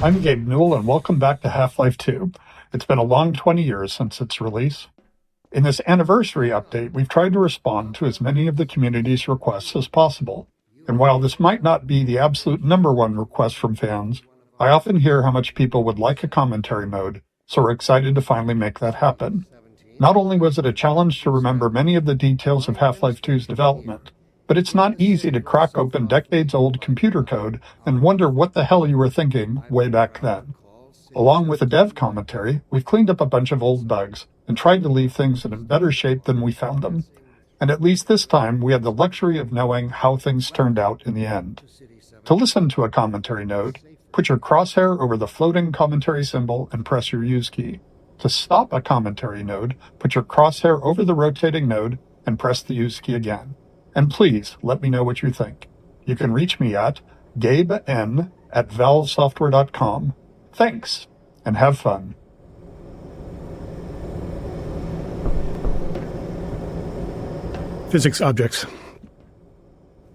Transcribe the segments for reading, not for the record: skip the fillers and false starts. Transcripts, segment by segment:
I'm Gabe Newell, and welcome back to Half-Life 2. It's been a long 20 years since its release. In this anniversary update, we've tried to respond to as many of the community's requests as possible. And while this might not be the absolute number one request from fans, I often hear how much people would like a commentary mode, so we're excited to finally make that happen. Not only was it a challenge to remember many of the details of Half-Life 2's development, but it's not easy to crack open decades-old computer code and wonder what the hell you were thinking way back then. Along with the dev commentary, we've cleaned up a bunch of old bugs and tried to leave things in better shape than we found them. And at least this time, we had the luxury of knowing how things turned out in the end. To listen to a commentary node, put your crosshair over the floating commentary symbol and press your use key. To stop a commentary node, put your crosshair over the rotating node and press the use key again. And please, let me know what you think. You can reach me at gaben@valvesoftware.com. Thanks, and have fun. Physics objects.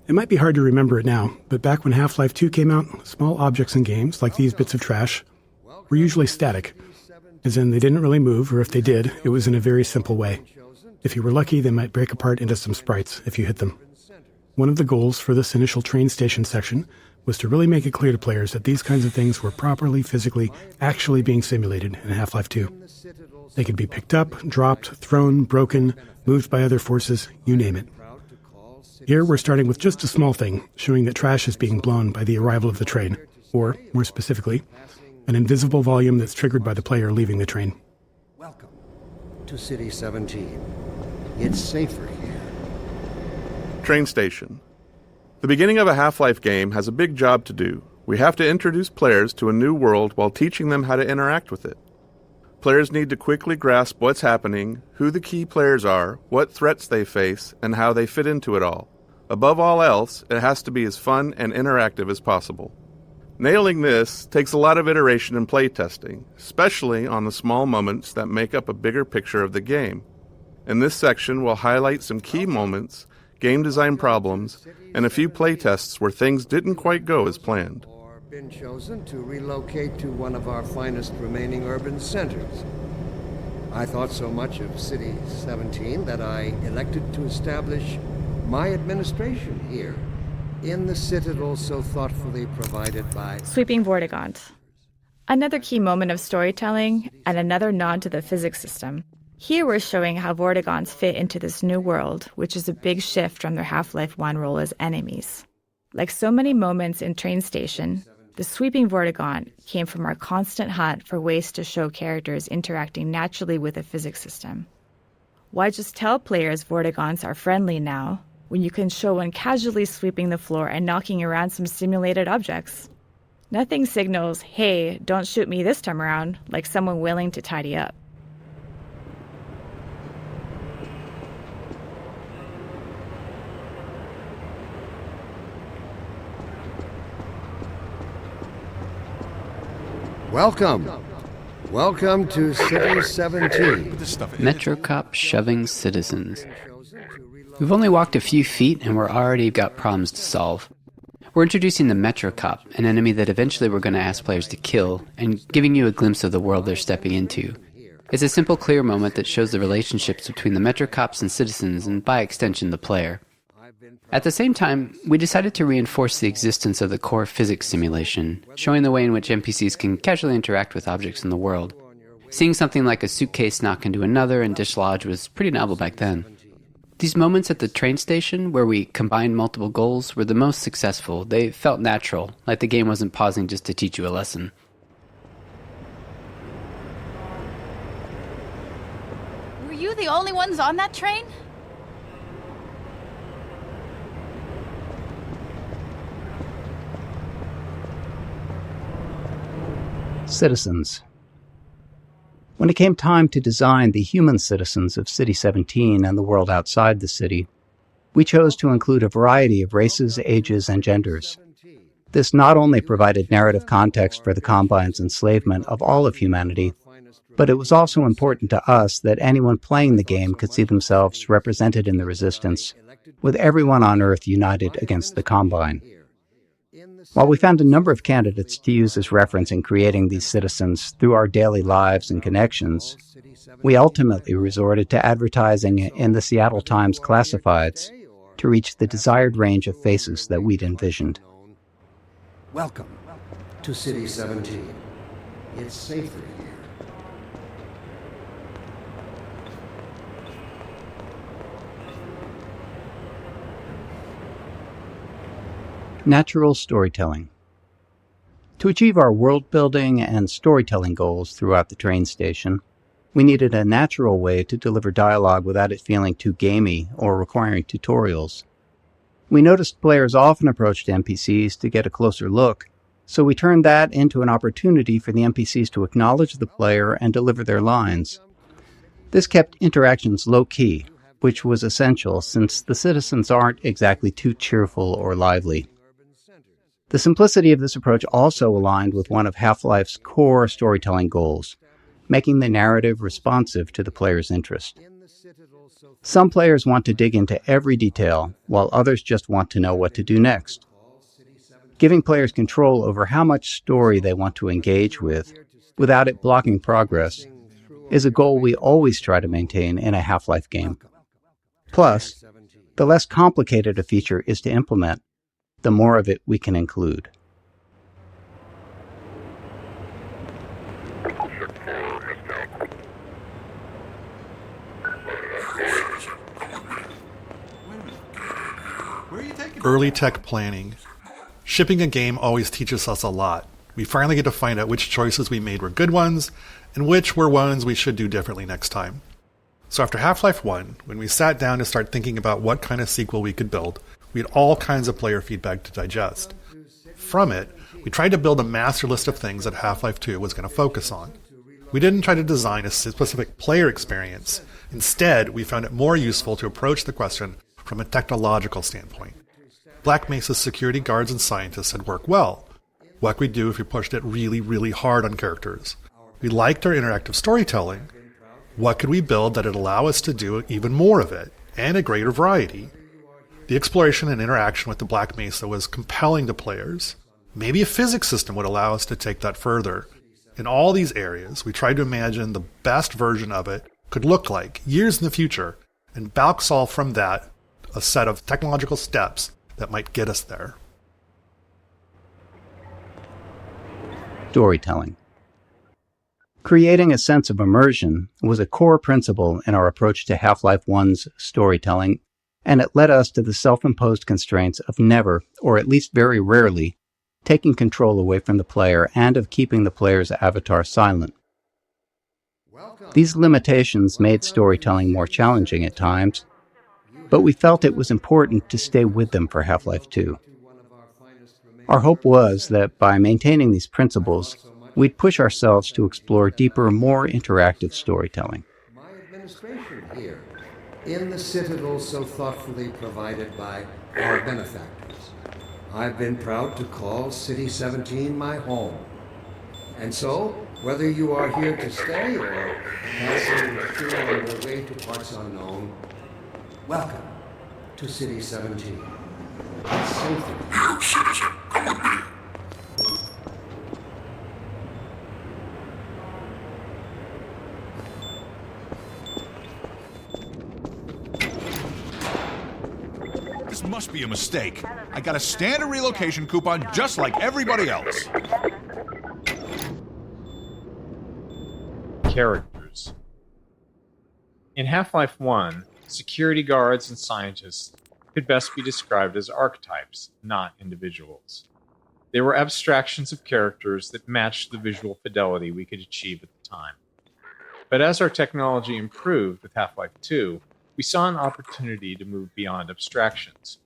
It might be hard to remember it now, but back when Half-Life 2 came out, small objects in games, like these bits of trash, were usually static, as in they didn't really move, or if they did, it was in a very simple way. If you were lucky, they might break apart into some sprites if you hit them. One of the goals for this initial train station section was to really make it clear to players that these kinds of things were properly, physically, actually being simulated in Half-Life 2. They could be picked up, dropped, thrown, broken, moved by other forces, you name it. Here we're starting with just a small thing, showing that trash is being blown by the arrival of the train, or, more specifically, an invisible volume that's triggered by the player leaving the train. Welcome to City 17. It's safer here. Train station. The beginning of a Half-Life game has a big job to do. We have to introduce players to a new world while teaching them how to interact with it. Players need to quickly grasp what's happening, who the key players are, what threats they face, and how they fit into it all. Above all else, it has to be as fun and interactive as possible. Nailing this takes a lot of iteration and playtesting, especially on the small moments that make up a bigger picture of the game. In this section, we'll highlight some key moments, game design problems, and a few playtests where things didn't quite go as planned. Been chosen to relocate to one of our finest remaining urban centers. I thought so much of City 17 that I elected to establish my administration here, in the citadel so thoughtfully provided by Sweeping Vortigaunts. Another key moment of storytelling, and another nod to the physics system. Here we're showing how Vortigaunts fit into this new world, which is a big shift from their Half-Life 1 role as enemies. Like so many moments in Train Station, the Sweeping Vortigaunt came from our constant hunt for ways to show characters interacting naturally with a physics system. Why just tell players Vortigaunts are friendly now, when you can show one casually sweeping the floor and knocking around some simulated objects? Nothing signals, hey, don't shoot me this time around, like someone willing to tidy up. Welcome to City 17. MetroCop shoving citizens. We've only walked a few feet and we're already got problems to solve. We're introducing the MetroCop, an enemy that eventually we're going to ask players to kill, and giving you a glimpse of the world they're stepping into. It's a simple, clear moment that shows the relationships between the MetroCops and citizens, and by extension, the player. At the same time, we decided to reinforce the existence of the core physics simulation, showing the way in which NPCs can casually interact with objects in the world. Seeing something like a suitcase knock into another and dislodge was pretty novel back then. These moments at the train station, where we combined multiple goals, were the most successful. They felt natural, like the game wasn't pausing just to teach you a lesson. Were you the only ones on that train? Citizens. When it came time to design the human citizens of City 17 and the world outside the city, we chose to include a variety of races, ages, and genders. This not only provided narrative context for the Combine's enslavement of all of humanity, but it was also important to us that anyone playing the game could see themselves represented in the Resistance, with everyone on Earth united against the Combine. While we found a number of candidates to use as reference in creating these citizens through our daily lives and connections, we ultimately resorted to advertising in the Seattle Times classifieds to reach the desired range of faces that we'd envisioned. Welcome to City 17. It's safer here. Natural storytelling. To achieve our world-building and storytelling goals throughout the train station, we needed a natural way to deliver dialogue without it feeling too gamey or requiring tutorials. We noticed players often approached NPCs to get a closer look, so we turned that into an opportunity for the NPCs to acknowledge the player and deliver their lines. This kept interactions low-key, which was essential since the citizens aren't exactly too cheerful or lively. The simplicity of this approach also aligned with one of Half-Life's core storytelling goals, making the narrative responsive to the player's interest. Some players want to dig into every detail, while others just want to know what to do next. Giving players control over how much story they want to engage with, without it blocking progress, is a goal we always try to maintain in a Half-Life game. Plus, the less complicated a feature is to implement, the more of it we can include. Early tech planning. Shipping a game always teaches us a lot. We finally get to find out which choices we made were good ones, and which were ones we should do differently next time. So after Half-Life 1, when we sat down to start thinking about what kind of sequel we could build, we had all kinds of player feedback to digest. From it, we tried to build a master list of things that Half-Life 2 was going to focus on. We didn't try to design a specific player experience. Instead, we found it more useful to approach the question from a technological standpoint. Black Mesa's security guards and scientists had worked well. What could we do if we pushed it really, really hard on characters? We liked our interactive storytelling. What could we build that would allow us to do even more of it, and a greater variety? The exploration and interaction with the Black Mesa was compelling to players. Maybe a physics system would allow us to take that further. In all these areas, we tried to imagine the best version of it could look like years in the future, and back solve from that a set of technological steps that might get us there. Storytelling. Creating a sense of immersion was a core principle in our approach to Half-Life 1's storytelling, and it led us to the self-imposed constraints of never, or at least very rarely, taking control away from the player and of keeping the player's avatar silent. These limitations made storytelling more challenging at times, but we felt it was important to stay with them for Half-Life 2. Our hope was that by maintaining these principles, we'd push ourselves to explore deeper, more interactive storytelling. My administration here, in the citadel so thoughtfully provided by our benefactors, I've been proud to call City 17 my home. And so, whether you are here to stay or passing through on your way to parts unknown, welcome to City 17. It's safer. This must be a mistake. I got a standard relocation coupon just like everybody else. Characters. In Half-Life 1, security guards and scientists could best be described as archetypes, not individuals. They were abstractions of characters that matched the visual fidelity we could achieve at the time. But as our technology improved with Half-Life 2, we saw an opportunity to move beyond abstractions.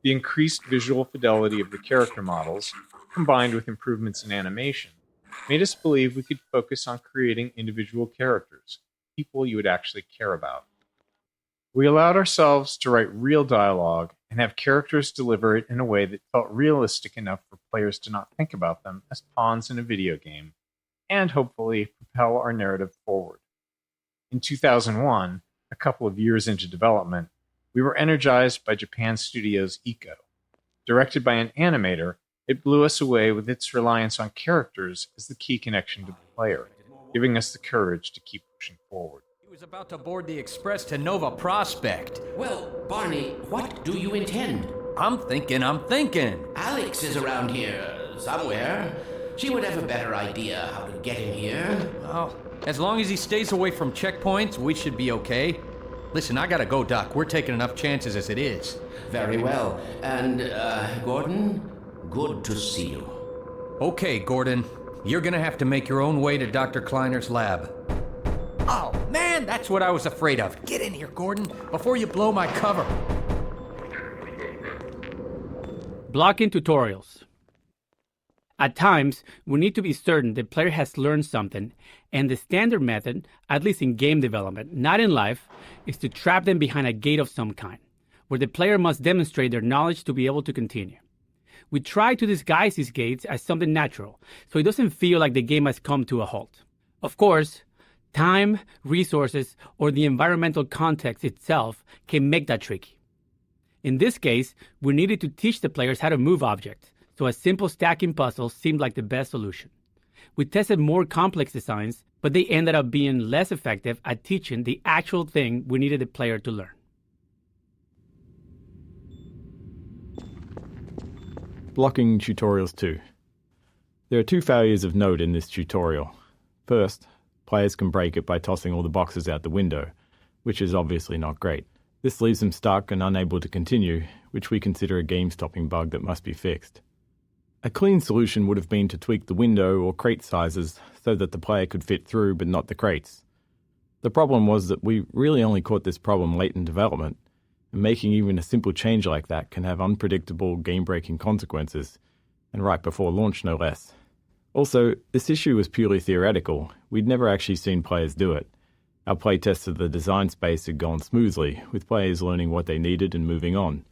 The increased visual fidelity of the character models, combined with improvements in animation, made us believe we could focus on creating individual characters, people you would actually care about. We allowed ourselves to write real dialogue and have characters deliver it in a way that felt realistic enough for players to not think about them as pawns in a video game, and hopefully propel our narrative forward. In 2001, a couple of years into development, we were energized by Japan Studios' Ico. Directed by an animator, It blew us away with its reliance on characters as the key connection to the player, giving us the courage to keep pushing forward. He was about to board the express to Nova Prospect. Well, Barney, what do you intend? I'm thinking. Alex is around here somewhere. She would have a better idea how to get him here. Well, as long as he stays away from checkpoints, we should be okay. Listen, I gotta go, Doc. We're taking enough chances as it is. Very well. And, Gordon, good to see you. Okay, Gordon. You're gonna have to make your own way to Dr. Kleiner's lab. Oh, man, that's what I was afraid of. Get in here, Gordon, before you blow my cover. Blocking tutorials. At times, we need to be certain the player has learned something, and the standard method, at least in game development, not in life, is to trap them behind a gate of some kind, where the player must demonstrate their knowledge to be able to continue. We try to disguise these gates as something natural, so it doesn't feel like the game has come to a halt. Of course, time, resources, or the environmental context itself can make that tricky. In this case, we needed to teach the players how to move objects, so a simple stacking puzzle seemed like the best solution. We tested more complex designs, but they ended up being less effective at teaching the actual thing we needed the player to learn. Blocking tutorials 2. There are 2 failures of note in this tutorial. First, players can break it by tossing all the boxes out the window, which is obviously not great. This leaves them stuck and unable to continue, which we consider a game-stopping bug that must be fixed. A clean solution would have been to tweak the window or crate sizes so that the player could fit through but not the crates. The problem was that we really only caught this problem late in development, and making even a simple change like that can have unpredictable game-breaking consequences, and right before launch no less. Also, this issue was purely theoretical. We'd never actually seen players do it. Our playtests of the design space had gone smoothly, with players learning what they needed and moving on.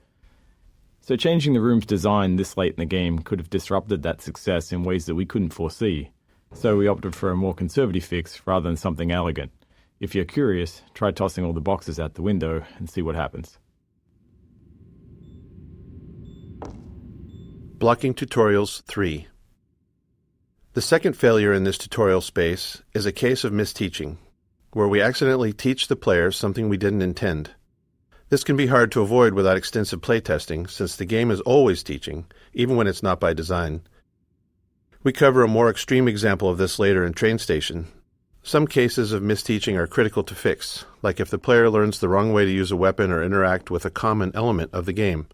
So changing the room's design this late in the game could have disrupted that success in ways that we couldn't foresee. So we opted for a more conservative fix rather than something elegant. If you're curious, try tossing all the boxes out the window and see what happens. Blocking tutorials 3. The second failure in this tutorial space is a case of misteaching, where we accidentally teach the players something we didn't intend. This can be hard to avoid without extensive playtesting, since the game is always teaching, even when it's not by design. We cover a more extreme example of this later in Train Station. Some cases of misteaching are critical to fix, like if the player learns the wrong way to use a weapon or interact with a common element of the game.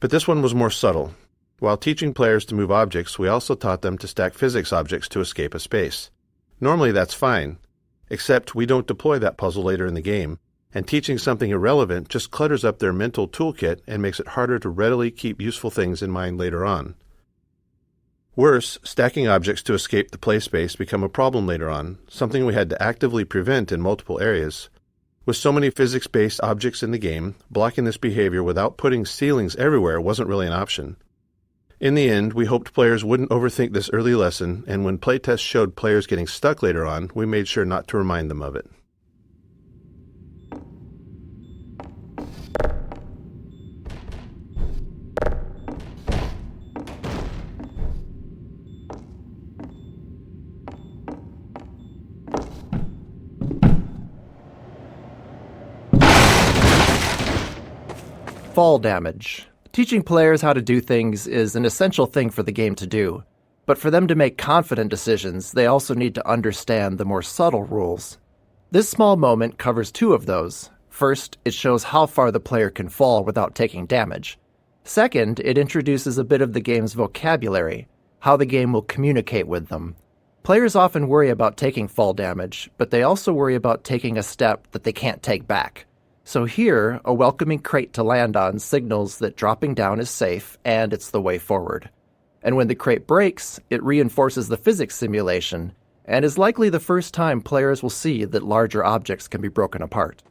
But this one was more subtle. While teaching players to move objects, we also taught them to stack physics objects to escape a space. Normally that's fine, except we don't deploy that puzzle later in the game, and teaching something irrelevant just clutters up their mental toolkit and makes it harder to readily keep useful things in mind later on. Worse, stacking objects to escape the play space become a problem later on, something we had to actively prevent in multiple areas. With so many physics-based objects in the game, blocking this behavior without putting ceilings everywhere wasn't really an option. In the end, we hoped players wouldn't overthink this early lesson, and when playtests showed players getting stuck later on, we made sure not to remind them of it. Fall damage. Teaching players how to do things is an essential thing for the game to do, but for them to make confident decisions, they also need to understand the more subtle rules. This small moment covers 2 of those. First, it shows how far the player can fall without taking damage. Second, it introduces a bit of the game's vocabulary, how the game will communicate with them. Players often worry about taking fall damage, but they also worry about taking a step that they can't take back. So here, a welcoming crate to land on signals that dropping down is safe and it's the way forward. And when the crate breaks, it reinforces the physics simulation and is likely the first time players will see that larger objects can be broken apart.